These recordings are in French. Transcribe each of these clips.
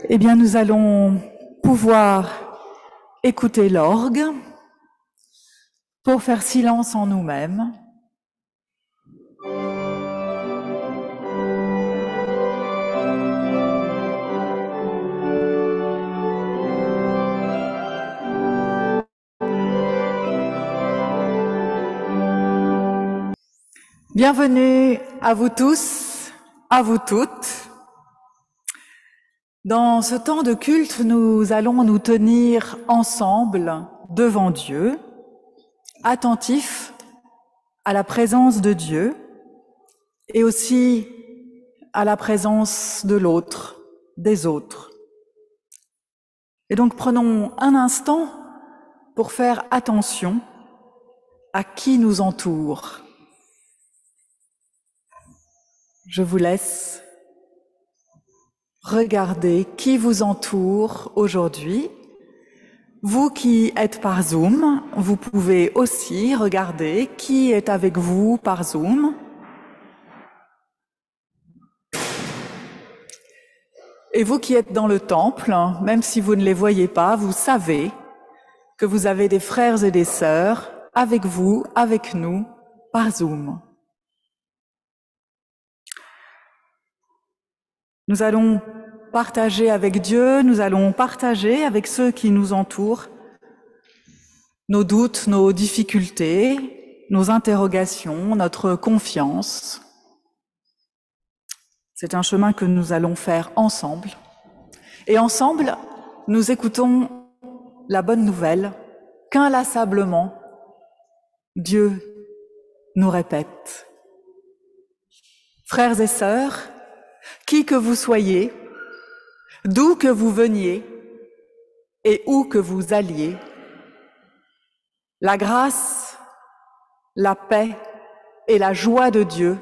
Eh bien, nous allons pouvoir écouter l'orgue pour faire silence en nous-mêmes. Bienvenue à vous tous, à vous toutes. Dans ce temps de culte, nous allons nous tenir ensemble devant Dieu, attentifs à la présence de Dieu et aussi à la présence de l'autre, des autres. Et donc prenons un instant pour faire attention à qui nous entoure. Je vous laisse regarder qui vous entoure aujourd'hui. Vous qui êtes par Zoom, vous pouvez aussi regarder qui est avec vous par Zoom. Et vous qui êtes dans le temple, même si vous ne les voyez pas, vous savez que vous avez des frères et des sœurs avec vous, avec nous, par Zoom. Nous allons partager avec Dieu, nous allons partager avec ceux qui nous entourent nos doutes, nos difficultés, nos interrogations, notre confiance. C'est un chemin que nous allons faire ensemble. Et ensemble, nous écoutons la bonne nouvelle qu'inlassablement, Dieu nous répète. Frères et sœurs, qui que vous soyez, d'où que vous veniez et où que vous alliez, la grâce, la paix et la joie de Dieu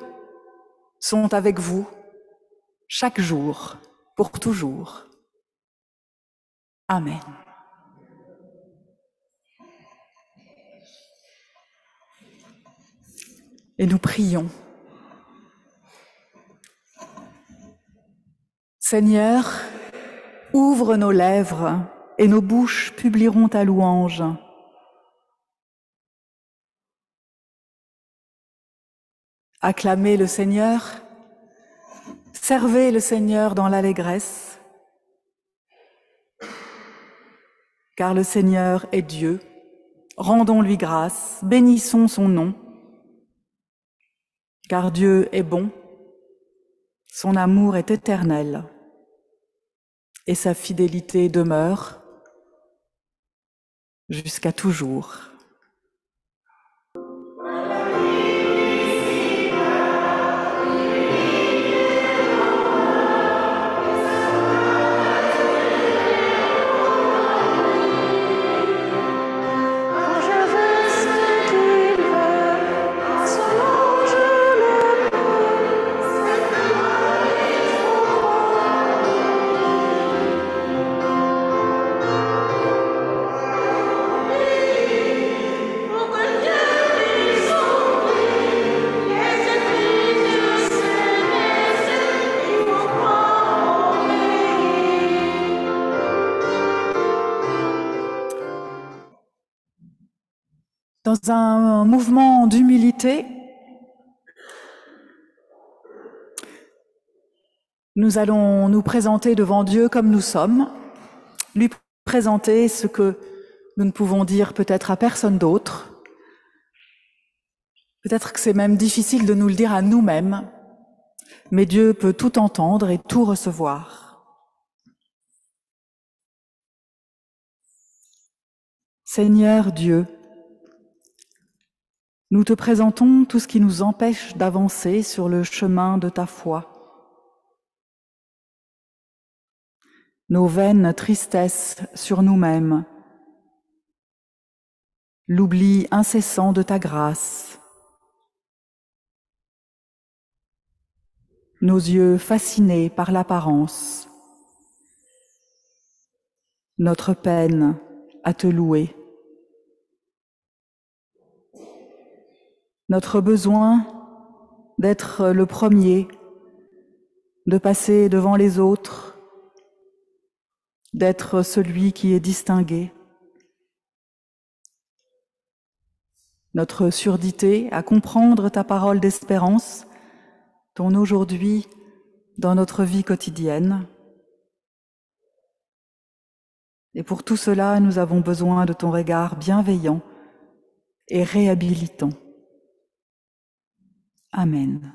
sont avec vous chaque jour, pour toujours. Amen. Et nous prions. Seigneur, ouvre nos lèvres et nos bouches publieront ta louange. Acclamez le Seigneur, servez le Seigneur dans l'allégresse, car le Seigneur est Dieu. Rendons-lui grâce, bénissons son nom, car Dieu est bon, son amour est éternel et sa fidélité demeure jusqu'à toujours. Dans un mouvement d'humilité, nous allons nous présenter devant Dieu comme nous sommes, lui présenter ce que nous ne pouvons dire peut-être à personne d'autre. Peut-être que c'est même difficile de nous le dire à nous-mêmes, mais Dieu peut tout entendre et tout recevoir. Seigneur Dieu, nous te présentons tout ce qui nous empêche d'avancer sur le chemin de ta foi. Nos vaines tristesses sur nous-mêmes, l'oubli incessant de ta grâce, nos yeux fascinés par l'apparence, notre peine à te louer, notre besoin d'être le premier, de passer devant les autres, d'être celui qui est distingué. Notre surdité à comprendre ta parole d'espérance, ton aujourd'hui dans notre vie quotidienne. Et pour tout cela, nous avons besoin de ton regard bienveillant et réhabilitant. Amen.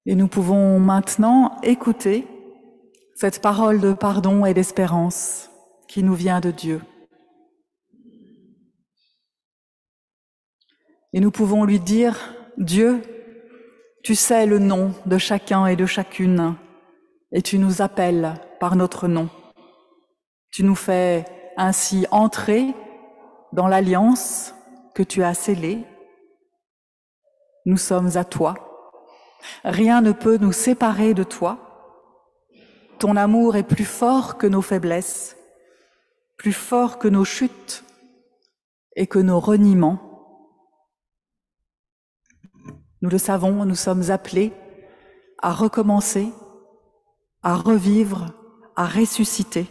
Et nous pouvons maintenant écouter cette parole de pardon et d'espérance qui nous vient de Dieu. Et nous pouvons lui dire, Dieu, tu sais le nom de chacun et de chacune, et tu nous appelles par notre nom. Tu nous fais ainsi entrer dans l'alliance que tu as scellée. Nous sommes à toi. Rien ne peut nous séparer de toi. Ton amour est plus fort que nos faiblesses, plus fort que nos chutes et que nos reniements. Nous le savons, nous sommes appelés à recommencer, à revivre, à ressusciter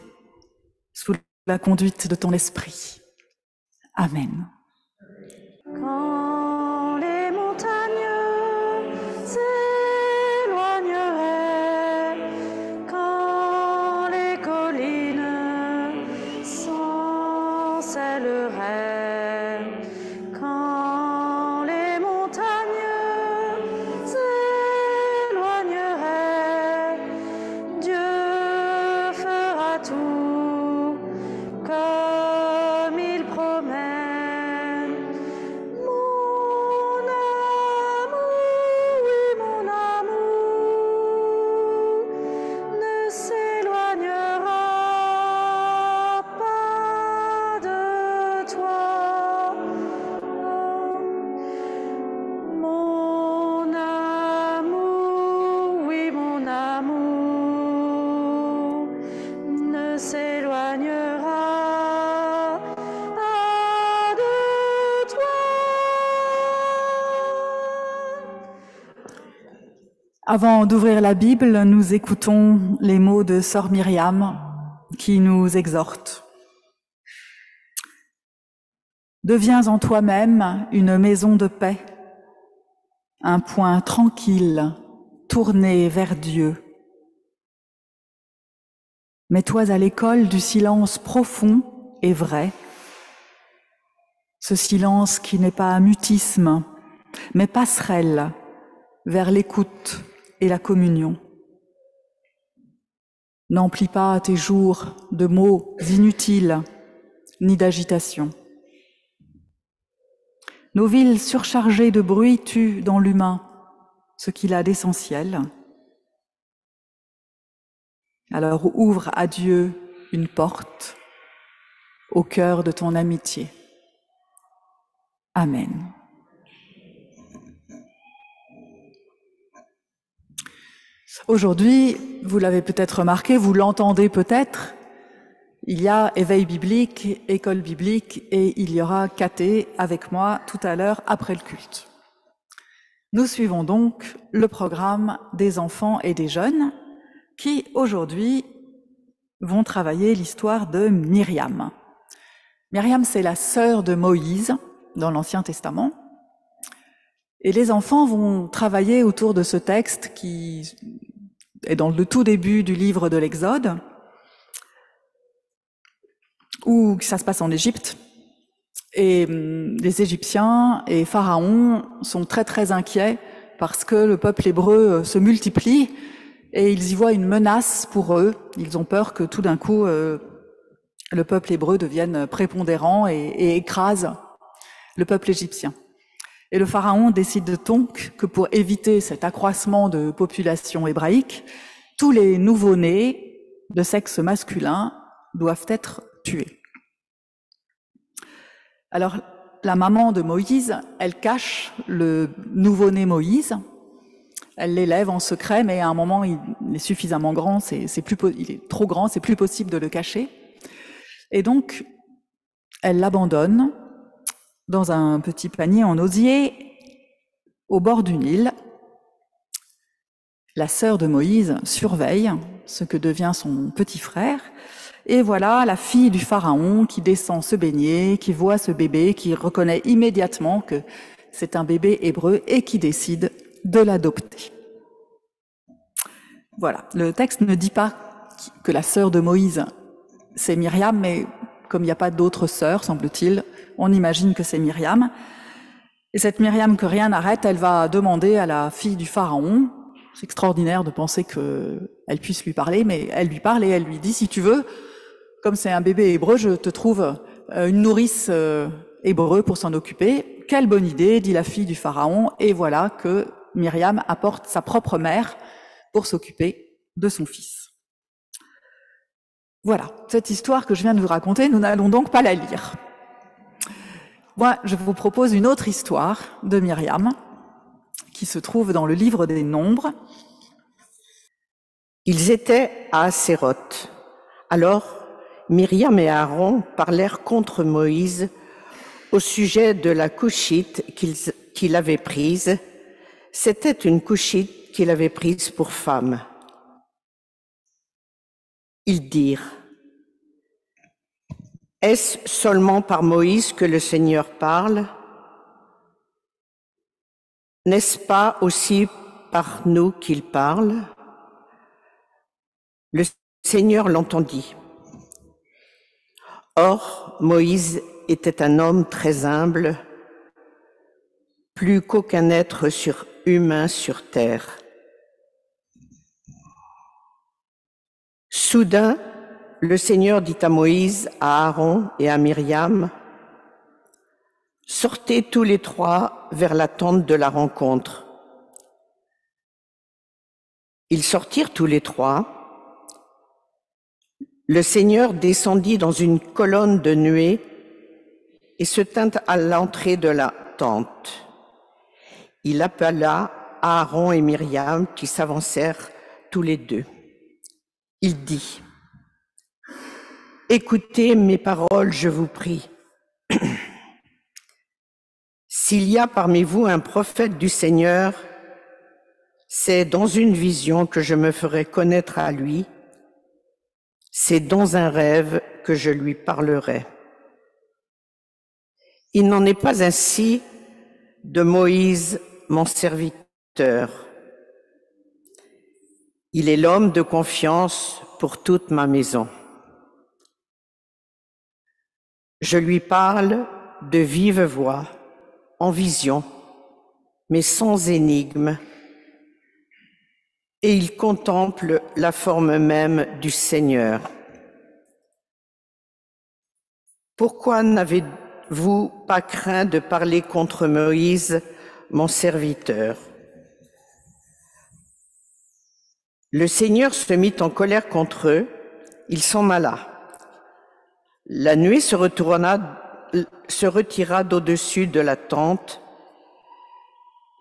sous la conduite de ton esprit. Amen. Quand les montagnes s'éloigneraient, quand les collines s'enceleraient, quand les montagnes s'éloigneraient, Dieu fera tout comme il promet. Mon amour, oui, mon amour ne s'éloignera pas de toi. Mon amour, oui, mon amour ne s'éloignera pas de toi. Avant d'ouvrir la Bible, nous écoutons les mots de Sœur Myriam qui nous exhorte. Deviens en toi-même une maison de paix, un point tranquille tourné vers Dieu. Mets-toi à l'école du silence profond et vrai, ce silence qui n'est pas un mutisme, mais passerelle vers l'écoute et la communion. N'emplis pas tes jours de mots inutiles ni d'agitation. Nos villes surchargées de bruit tuent dans l'humain ce qu'il a d'essentiel. Alors ouvre à Dieu une porte au cœur de ton amitié. Amen. Aujourd'hui, vous l'avez peut-être remarqué, vous l'entendez peut-être, il y a éveil biblique, école biblique et il y aura caté avec moi tout à l'heure après le culte. Nous suivons donc le programme des enfants et des jeunes qui aujourd'hui vont travailler l'histoire de Myriam. Myriam, c'est la sœur de Moïse dans l'Ancien Testament. Et les enfants vont travailler autour de ce texte qui est dans le tout début du livre de l'Exode, où ça se passe en Égypte. Et les Égyptiens et Pharaon sont très très inquiets parce que le peuple hébreu se multiplie et ils y voient une menace pour eux. Ils ont peur que tout d'un coup le peuple hébreu devienne prépondérant et écrase le peuple égyptien. Et le Pharaon décide donc que pour éviter cet accroissement de population hébraïque, tous les nouveau-nés de sexe masculin doivent être tués. Alors, la maman de Moïse, elle cache le nouveau-né Moïse, elle l'élève en secret, mais à un moment, il est suffisamment grand, il est trop grand, c'est plus possible de le cacher. Et donc, elle l'abandonne dans un petit panier en osier au bord du Nil. la sœur de Moïse surveille ce que devient son petit frère. Et voilà la fille du pharaon qui descend se baigner, qui voit ce bébé, qui reconnaît immédiatement que c'est un bébé hébreu et qui décide de l'adopter. Voilà, le texte ne dit pas que la sœur de Moïse, c'est Myriam, mais comme il n'y a pas d'autres sœurs, semble-t-il, on imagine que c'est Myriam. Et cette Myriam que rien n'arrête, elle va demander à la fille du pharaon, c'est extraordinaire de penser qu'elle puisse lui parler, mais elle lui parle et elle lui dit, si tu veux, comme c'est un bébé hébreu, je te trouve une nourrice hébreu pour s'en occuper. Quelle bonne idée, dit la fille du pharaon, et voilà que Myriam apporte sa propre mère pour s'occuper de son fils. Voilà, cette histoire que je viens de vous raconter, nous n'allons donc pas la lire. Moi, je vous propose une autre histoire de Myriam, qui se trouve dans le livre des Nombres. Ils étaient à Asséroth. Alors, Myriam et Aaron parlèrent contre Moïse au sujet de la Coushite qu'il avait prise. C'était une Coushite qu'il avait prise pour femme. Ils dirent, « Est-ce seulement par Moïse que le Seigneur parle? N'est-ce pas aussi par nous qu'il parle? » Le Seigneur l'entendit. Or, Moïse était un homme très humble, plus qu'aucun être humain sur terre. Soudain, le Seigneur dit à Moïse, à Aaron et à Myriam, « Sortez tous les trois vers la tente de la rencontre. » Ils sortirent tous les trois. Le Seigneur descendit dans une colonne de nuée et se tint à l'entrée de la tente. Il appela Aaron et Myriam qui s'avancèrent tous les deux. Il dit, « Écoutez mes paroles, je vous prie. S'il y a parmi vous un prophète du Seigneur, c'est dans une vision que je me ferai connaître à lui. C'est dans un rêve que je lui parlerai. Il n'en est pas ainsi de Moïse, mon serviteur. Il est l'homme de confiance pour toute ma maison. Je lui parle de vive voix, en vision, mais sans énigme, et il contemple la forme même du Seigneur. Pourquoi n'avez-vous pas craint de parler contre Moïse, mon serviteur? Le Seigneur se mit en colère contre eux, il s'en alla. La nuée se retira d'au-dessus de la tente.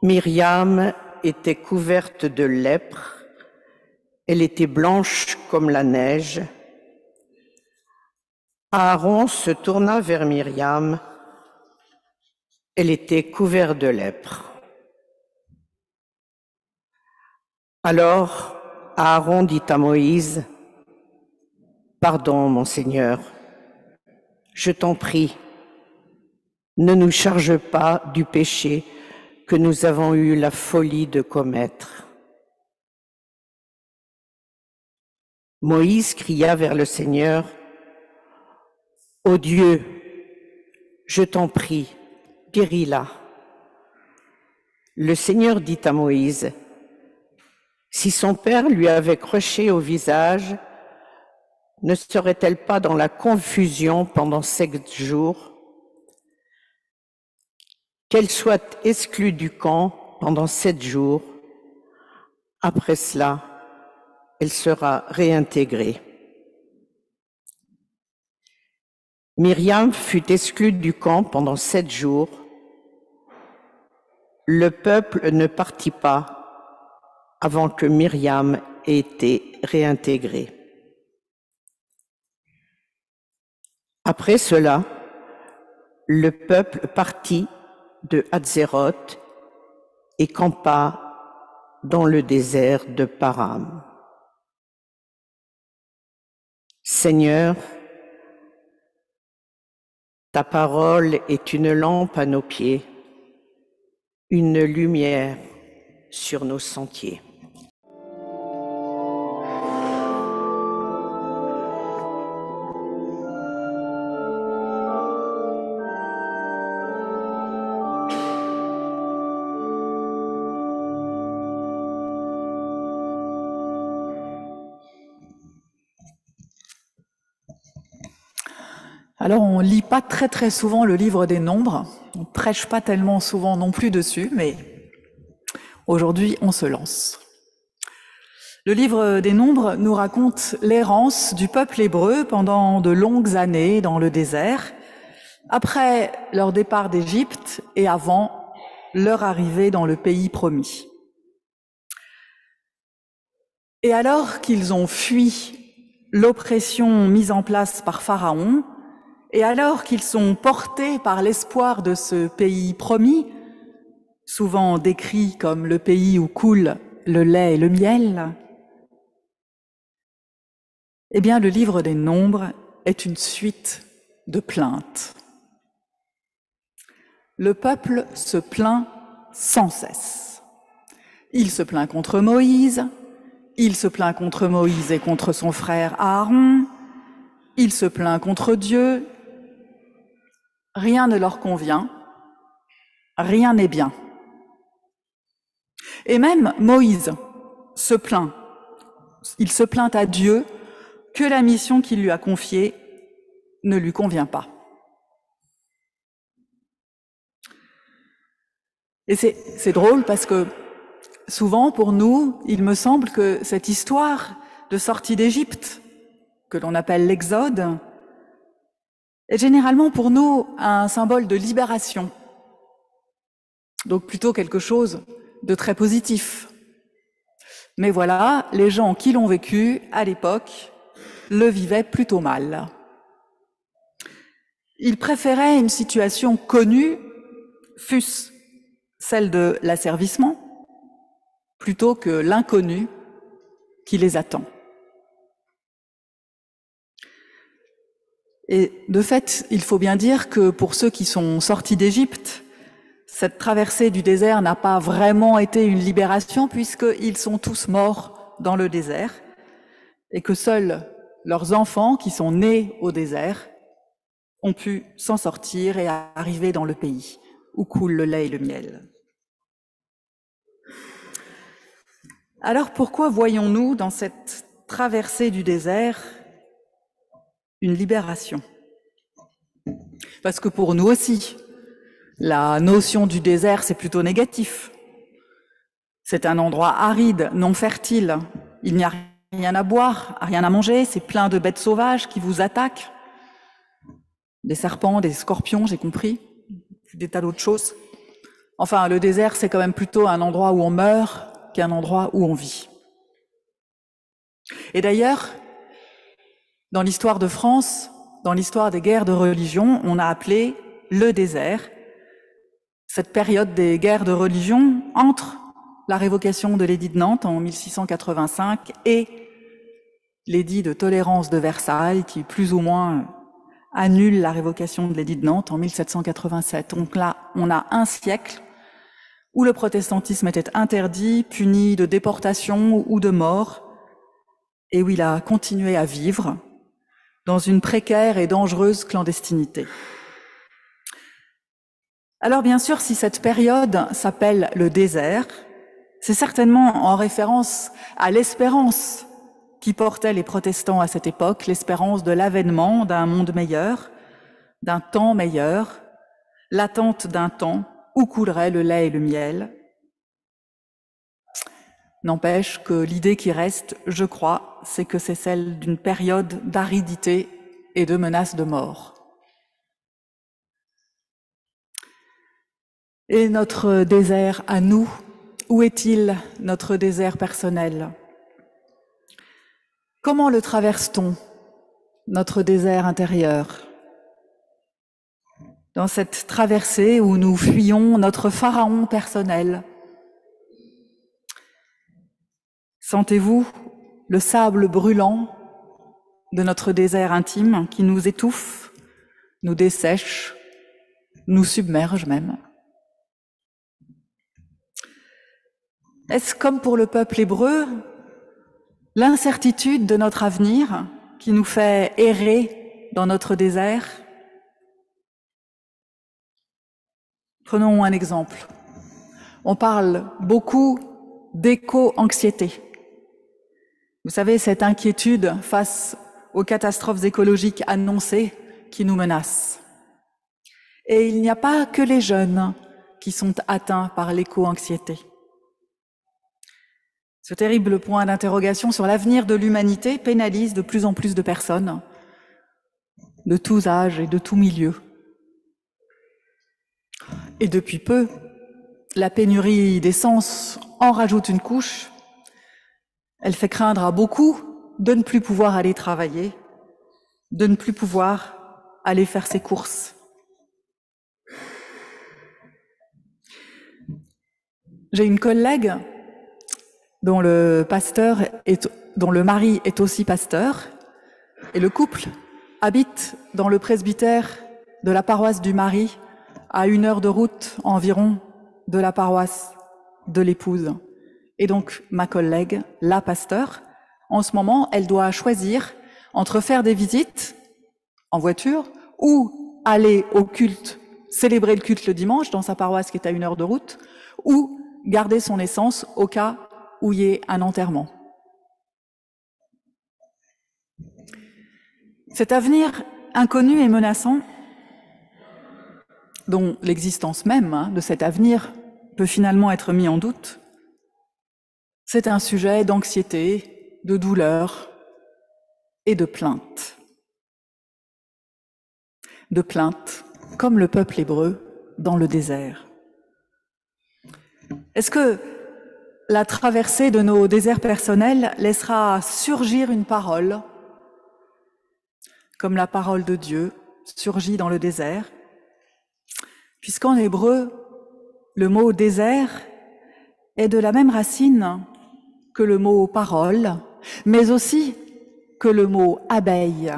Myriam était couverte de lèpre, elle était blanche comme la neige. Aaron se tourna vers Myriam, elle était couverte de lèpre. Alors Aaron dit à Moïse, « Pardon, mon Seigneur, je t'en prie, ne nous charge pas du péché que nous avons eu la folie de commettre. » Moïse cria vers le Seigneur, « Ô Dieu, je t'en prie, guéris-la. » Le Seigneur dit à Moïse, « Si son père lui avait croché au visage, ne serait-elle pas dans la confusion pendant 7 jours? Qu'elle soit exclue du camp pendant 7 jours. Après cela, elle sera réintégrée. » Myriam fut exclue du camp pendant 7 jours. Le peuple ne partit pas avant que Myriam ait été réintégrée. Après cela, le peuple partit de Hatzéroth et campa dans le désert de Param. Seigneur, ta parole est une lampe à nos pieds, une lumière sur nos sentiers. Alors, on lit pas très souvent le livre des Nombres, on prêche pas tellement souvent non plus dessus, mais aujourd'hui, on se lance. Le livre des Nombres nous raconte l'errance du peuple hébreu pendant de longues années dans le désert, après leur départ d'Égypte et avant leur arrivée dans le pays promis. Et alors qu'ils ont fui l'oppression mise en place par Pharaon, et alors qu'ils sont portés par l'espoir de ce pays promis, souvent décrit comme le pays où coule le lait et le miel, eh bien, le livre des Nombres est une suite de plaintes. Le peuple se plaint sans cesse. Il se plaint contre Moïse, il se plaint contre Moïse et contre son frère Aaron, il se plaint contre Dieu. Rien ne leur convient, rien n'est bien. Et même Moïse se plaint. Il se plaint à Dieu que la mission qu'il lui a confiée ne lui convient pas. Et c'est drôle parce que souvent pour nous, il me semble que cette histoire de sortie d'Égypte, que l'on appelle l'Exode, est généralement pour nous un symbole de libération, donc plutôt quelque chose de très positif. Mais voilà, les gens qui l'ont vécu à l'époque le vivaient plutôt mal. Ils préféraient une situation connue, fût-ce celle de l'asservissement, plutôt que l'inconnu qui les attend. Et de fait, il faut bien dire que pour ceux qui sont sortis d'Égypte, cette traversée du désert n'a pas vraiment été une libération puisqu'ils sont tous morts dans le désert et que seuls leurs enfants qui sont nés au désert ont pu s'en sortir et arriver dans le pays où coule le lait et le miel. Alors pourquoi voyons-nous dans cette traversée du désert une libération? Parce que pour nous aussi, la notion du désert, c'est plutôt négatif. C'est un endroit aride, non fertile. Il n'y a rien à boire, rien à manger, c'est plein de bêtes sauvages qui vous attaquent. Des serpents, des scorpions, j'ai compris, des tas d'autres choses. Enfin, le désert, c'est quand même plutôt un endroit où on meurt qu'un endroit où on vit. Et d'ailleurs, dans l'histoire de France, dans l'histoire des guerres de religion, on a appelé le désert cette période des guerres de religion entre la révocation de l'édit de Nantes en 1685 et l'édit de tolérance de Versailles qui plus ou moins annule la révocation de l'édit de Nantes en 1787. Donc là, on a un siècle où le protestantisme était interdit, puni de déportation ou de mort, et où il a continué à vivre dans une précaire et dangereuse clandestinité. Alors bien sûr, si cette période s'appelle le désert, c'est certainement en référence à l'espérance qui portait les protestants à cette époque, l'espérance de l'avènement d'un monde meilleur, d'un temps meilleur, l'attente d'un temps où coulerait le lait et le miel. N'empêche que l'idée qui reste, je crois, c'est que c'est celle d'une période d'aridité et de menace de mort. Et notre désert à nous, où est-il notre désert personnel? Comment le traverse-t-on, notre désert intérieur? Dans cette traversée où nous fuyons notre pharaon personnel. Sentez-vous le sable brûlant de notre désert intime qui nous étouffe, nous dessèche, nous submerge même? Est-ce comme pour le peuple hébreu, l'incertitude de notre avenir qui nous fait errer dans notre désert? Prenons un exemple. On parle beaucoup d'éco-anxiété. Vous savez, cette inquiétude face aux catastrophes écologiques annoncées qui nous menacent. Et il n'y a pas que les jeunes qui sont atteints par l'éco-anxiété. Ce terrible point d'interrogation sur l'avenir de l'humanité pénalise de plus en plus de personnes, de tous âges et de tous milieux. Et depuis peu, la pénurie d'essence en rajoute une couche. Elle fait craindre à beaucoup de ne plus pouvoir aller travailler, de ne plus pouvoir aller faire ses courses. J'ai une collègue dont le mari est aussi pasteur, et le couple habite dans le presbytère de la paroisse du mari, à 1 heure de route environ de la paroisse de l'épouse. Et donc, ma collègue, la pasteur, en ce moment, elle doit choisir entre faire des visites en voiture ou aller au culte, célébrer le culte le dimanche dans sa paroisse qui est à 1 heure de route, ou garder son essence au cas où il y ait un enterrement. Cet avenir inconnu et menaçant, dont l'existence même de cet avenir peut finalement être mis en doute, c'est un sujet d'anxiété, de douleur et de plainte. De plainte, comme le peuple hébreu dans le désert. Est-ce que la traversée de nos déserts personnels laissera surgir une parole, comme la parole de Dieu surgit dans le désert? Puisqu'en hébreu, le mot désert est de la même racine que le mot parole, mais aussi que le mot abeille.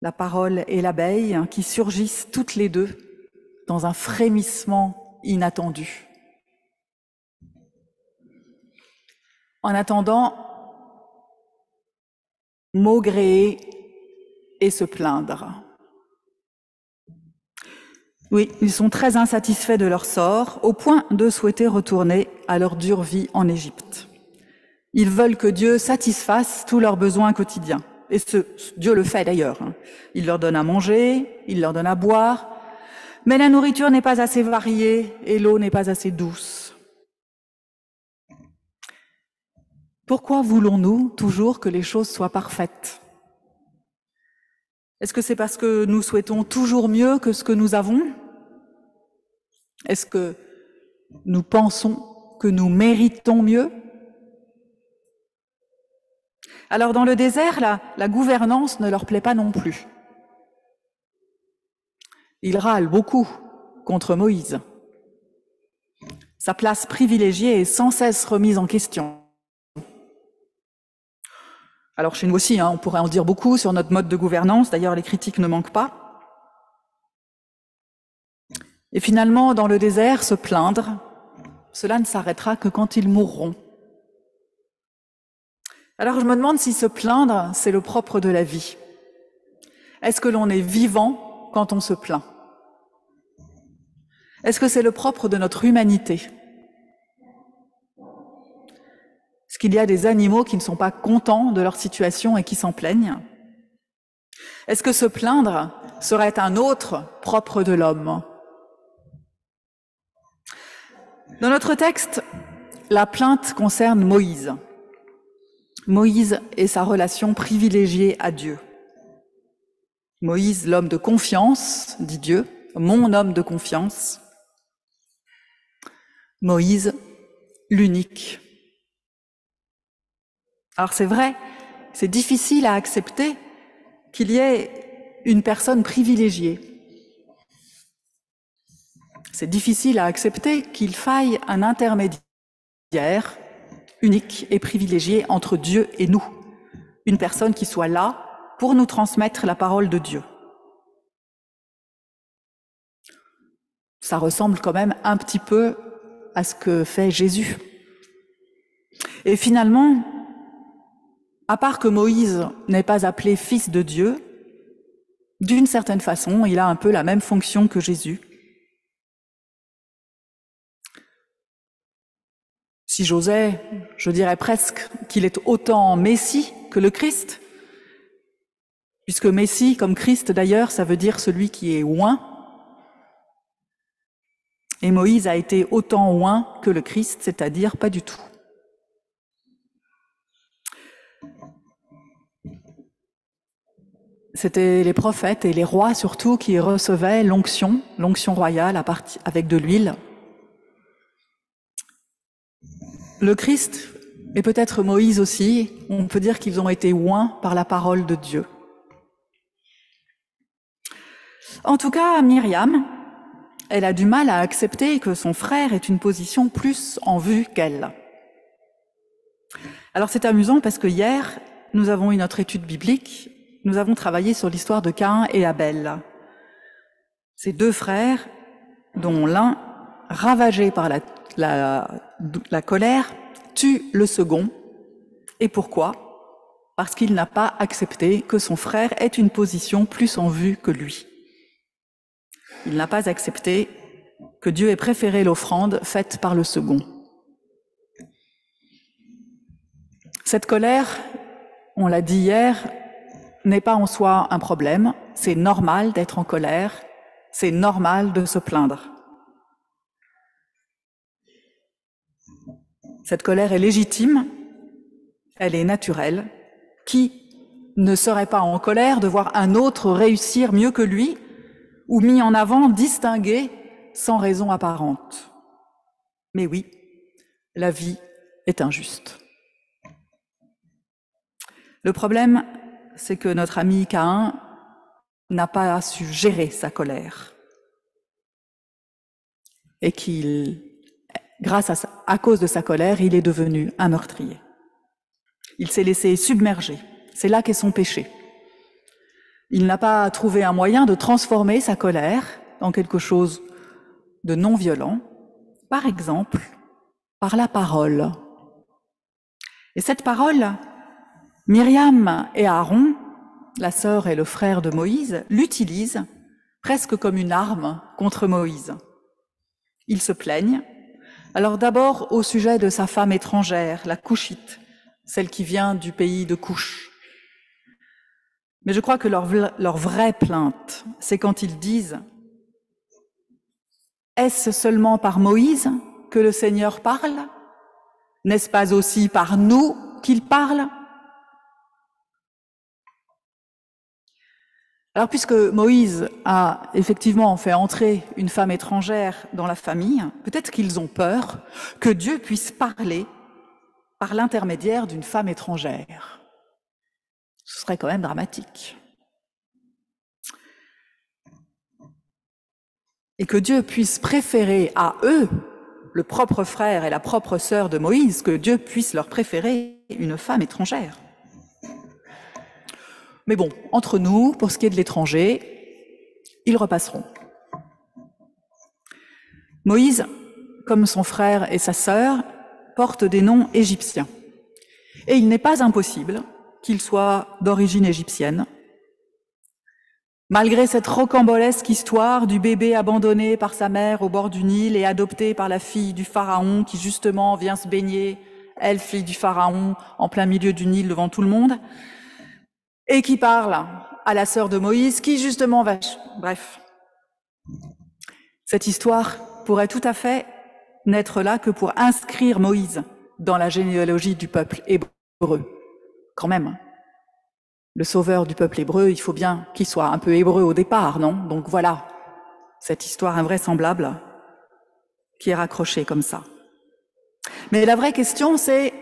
La parole et l'abeille qui surgissent toutes les deux dans un frémissement inattendu. En attendant, maugréer et se plaindre. Oui, ils sont très insatisfaits de leur sort, au point de souhaiter retourner à leur dure vie en Égypte. Ils veulent que Dieu satisfasse tous leurs besoins quotidiens. Et Dieu le fait d'ailleurs. Il leur donne à manger, il leur donne à boire, mais la nourriture n'est pas assez variée et l'eau n'est pas assez douce. Pourquoi voulons-nous toujours que les choses soient parfaites? Est-ce que c'est parce que nous souhaitons toujours mieux que ce que nous avons? Est-ce que nous pensons que nous méritons mieux? Alors dans le désert, la gouvernance ne leur plaît pas non plus. Ils râlent beaucoup contre Moïse. Sa place privilégiée est sans cesse remise en question. Alors chez nous aussi, on pourrait en dire beaucoup sur notre mode de gouvernance, d'ailleurs les critiques ne manquent pas. Et finalement, dans le désert, se plaindre, cela ne s'arrêtera que quand ils mourront. Alors je me demande si se plaindre, c'est le propre de la vie. Est-ce que l'on est vivant quand on se plaint? Est-ce que c'est le propre de notre humanité? Est-ce qu'il y a des animaux qui ne sont pas contents de leur situation et qui s'en plaignent? Est-ce que se plaindre serait un autre propre de l'homme? Dans notre texte, la plainte concerne Moïse. Moïse et sa relation privilégiée à Dieu. Moïse, l'homme de confiance, dit Dieu, mon homme de confiance. Moïse, l'unique. Alors c'est vrai, c'est difficile à accepter qu'il y ait une personne privilégiée. C'est difficile à accepter qu'il faille un intermédiaire unique et privilégiée entre Dieu et nous. Une personne qui soit là pour nous transmettre la parole de Dieu. Ça ressemble quand même un petit peu à ce que fait Jésus. Et finalement, à part que Moïse n'est pas appelé fils de Dieu, d'une certaine façon, il a un peu la même fonction que Jésus. Si j'osais, je dirais presque qu'il est autant Messie que le Christ, puisque Messie, comme Christ d'ailleurs, ça veut dire celui qui est oint. Et Moïse a été autant oint que le Christ, c'est-à-dire pas du tout. C'était les prophètes et les rois surtout qui recevaient l'onction royale avec de l'huile. Le Christ, et peut-être Moïse aussi, on peut dire qu'ils ont été oints par la parole de Dieu. En tout cas, Myriam, elle a du mal à accepter que son frère ait une position plus en vue qu'elle. Alors c'est amusant parce que hier, nous avons eu notre étude biblique, nous avons travaillé sur l'histoire de Caïn et Abel. Ces deux frères, dont l'un, ravagé par la colère, tue le second. Et pourquoi ? Parce qu'il n'a pas accepté que son frère ait une position plus en vue que lui. Il n'a pas accepté que Dieu ait préféré l'offrande faite par le second. Cette colère, on l'a dit hier, n'est pas en soi un problème. C'est normal d'être en colère, c'est normal de se plaindre. Cette colère est légitime, elle est naturelle. Qui ne serait pas en colère de voir un autre réussir mieux que lui, ou mis en avant, distingué, sans raison apparente? Mais oui, la vie est injuste. Le problème, c'est que notre ami Caïn n'a pas su gérer sa colère. Et à cause de sa colère, il est devenu un meurtrier. Il s'est laissé submerger. C'est là qu'est son péché. Il n'a pas trouvé un moyen de transformer sa colère en quelque chose de non violent, par exemple, par la parole. Et cette parole, Myriam et Aaron, la sœur et le frère de Moïse, l'utilisent presque comme une arme contre Moïse. Ils se plaignent. Alors d'abord au sujet de sa femme étrangère, la Coushite, celle qui vient du pays de Couche. Mais je crois que leur vraie plainte, c'est quand ils disent « Est-ce seulement par Moïse que le Seigneur parle? N'est-ce pas aussi par nous qu'il parle ?» Alors puisque Moïse a effectivement fait entrer une femme étrangère dans la famille, peut-être qu'ils ont peur que Dieu puisse parler par l'intermédiaire d'une femme étrangère. Ce serait quand même dramatique. Et que Dieu puisse préférer à eux, le propre frère et la propre sœur de Moïse, que Dieu puisse leur préférer une femme étrangère. Mais bon, entre nous, pour ce qui est de l'étranger, ils repasseront. Moïse, comme son frère et sa sœur, porte des noms égyptiens. Et il n'est pas impossible qu'il soit d'origine égyptienne. Malgré cette rocambolesque histoire du bébé abandonné par sa mère au bord du Nil et adopté par la fille du Pharaon qui justement vient se baigner, elle, fille du Pharaon, en plein milieu du Nil devant tout le monde, et qui parle à la sœur de Moïse qui justement va... Bref, cette histoire pourrait tout à fait n'être là que pour inscrire Moïse dans la généalogie du peuple hébreu. Quand même, le sauveur du peuple hébreu, il faut bien qu'il soit un peu hébreu au départ, non? Donc voilà, cette histoire invraisemblable qui est raccrochée comme ça. Mais la vraie question, c'est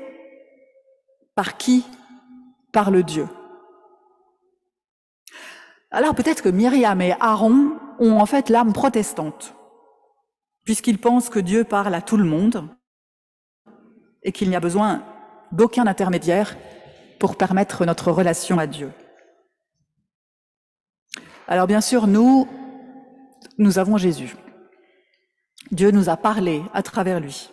par qui parle Dieu? Alors peut-être que Myriam et Aaron ont en fait l'âme protestante, puisqu'ils pensent que Dieu parle à tout le monde, et qu'il n'y a besoin d'aucun intermédiaire pour permettre notre relation à Dieu. Alors bien sûr, nous avons Jésus. Dieu nous a parlé à travers lui.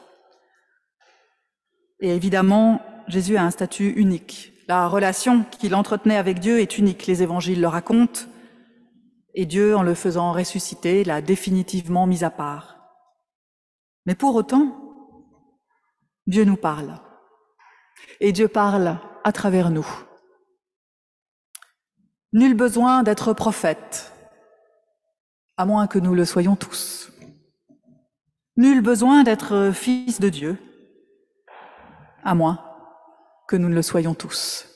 Et évidemment, Jésus a un statut unique. La relation qu'il entretenait avec Dieu est unique. Les évangiles le racontent. Et Dieu, en le faisant ressusciter, l'a définitivement mis à part. Mais pour autant, Dieu nous parle. Et Dieu parle à travers nous. Nul besoin d'être prophète, à moins que nous le soyons tous. Nul besoin d'être fils de Dieu, à moins que nous ne le soyons tous.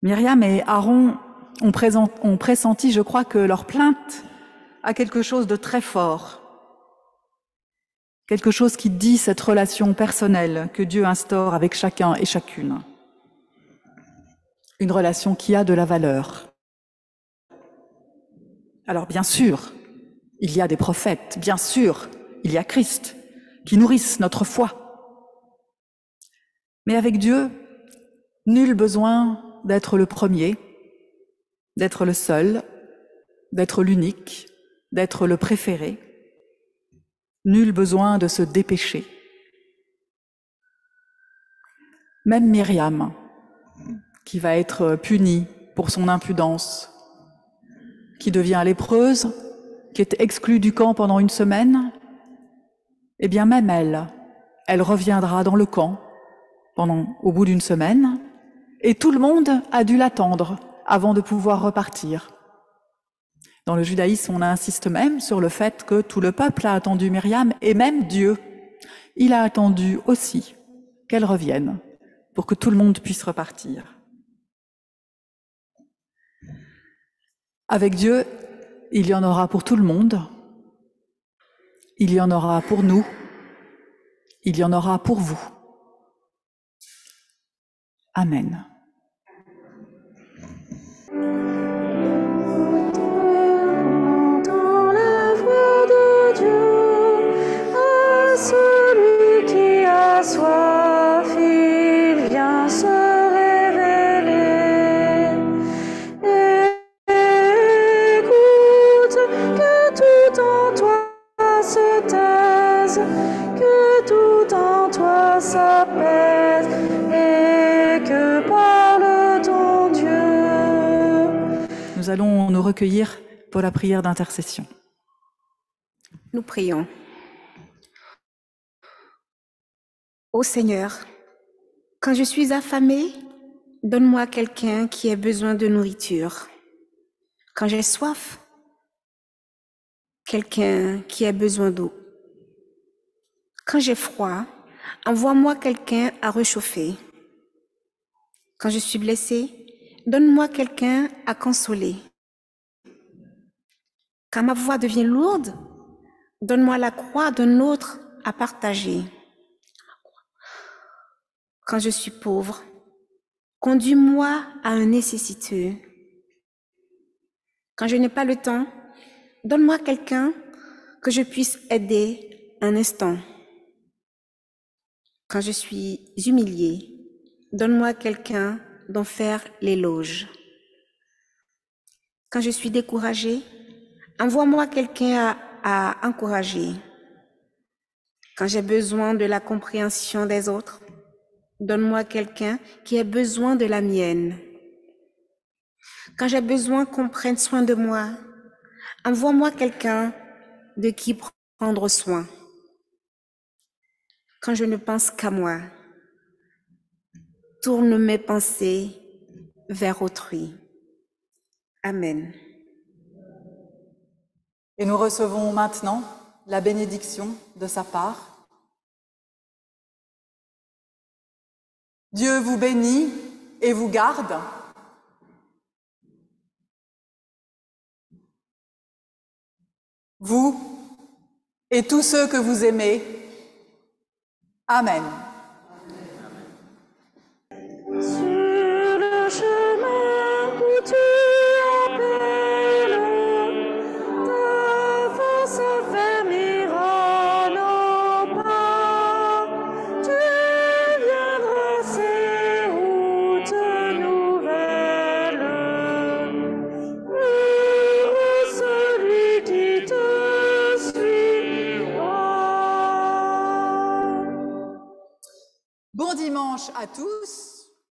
Myriam et Aaron ont pressenti, je crois, que leur plainte a quelque chose de très fort, quelque chose qui dit cette relation personnelle que Dieu instaure avec chacun et chacune. Une relation qui a de la valeur. Alors bien sûr, il y a des prophètes, bien sûr, il y a Christ, qui nourrissent notre foi. Mais avec Dieu, nul besoin d'être le premier, d'être le seul, d'être l'unique, d'être le préféré. Nul besoin de se dépêcher. Même Myriam, qui va être punie pour son impudence, qui devient lépreuse, qui est exclue du camp pendant une semaine, eh bien même elle reviendra dans le camp au bout d'une semaine, et tout le monde a dû l'attendre avant de pouvoir repartir. Dans le judaïsme, on insiste même sur le fait que tout le peuple a attendu Myriam, et même Dieu, il a attendu aussi qu'elle revienne pour que tout le monde puisse repartir. Avec Dieu, il y en aura pour tout le monde, il y en aura pour nous, il y en aura pour vous. Amen. Dans la voix de Dieu, à celui qui a soif, il vient se révéler. Écoute, que tout en toi se taise, que tout en toi s'apaise, et que parle ton Dieu. Nous allons nous recueillir pour la prière d'intercession. Nous prions. Ô Seigneur, quand je suis affamée, donne-moi quelqu'un qui ait besoin de nourriture. Quand j'ai soif, quelqu'un qui ait besoin d'eau. Quand j'ai froid, envoie-moi quelqu'un à réchauffer. Quand je suis blessée, donne-moi quelqu'un à consoler. Quand ma voix devient lourde, donne-moi la croix d'un autre à partager. Quand je suis pauvre, conduis-moi à un nécessiteux. Quand je n'ai pas le temps, donne-moi quelqu'un que je puisse aider un instant. Quand je suis humiliée, donne-moi quelqu'un dont faire l'éloge. Quand je suis découragée, envoie-moi quelqu'un à encourager. Quand j'ai besoin de la compréhension des autres, donne-moi quelqu'un qui ait besoin de la mienne. Quand j'ai besoin qu'on prenne soin de moi, envoie-moi quelqu'un de qui prendre soin. Quand je ne pense qu'à moi, tourne mes pensées vers autrui. Amen. Et nous recevons maintenant la bénédiction de sa part. Dieu vous bénit et vous garde. Vous et tous ceux que vous aimez. Amen. Sur le chemin où tu appelles, ta force affermira nos pas. dimanche à tous.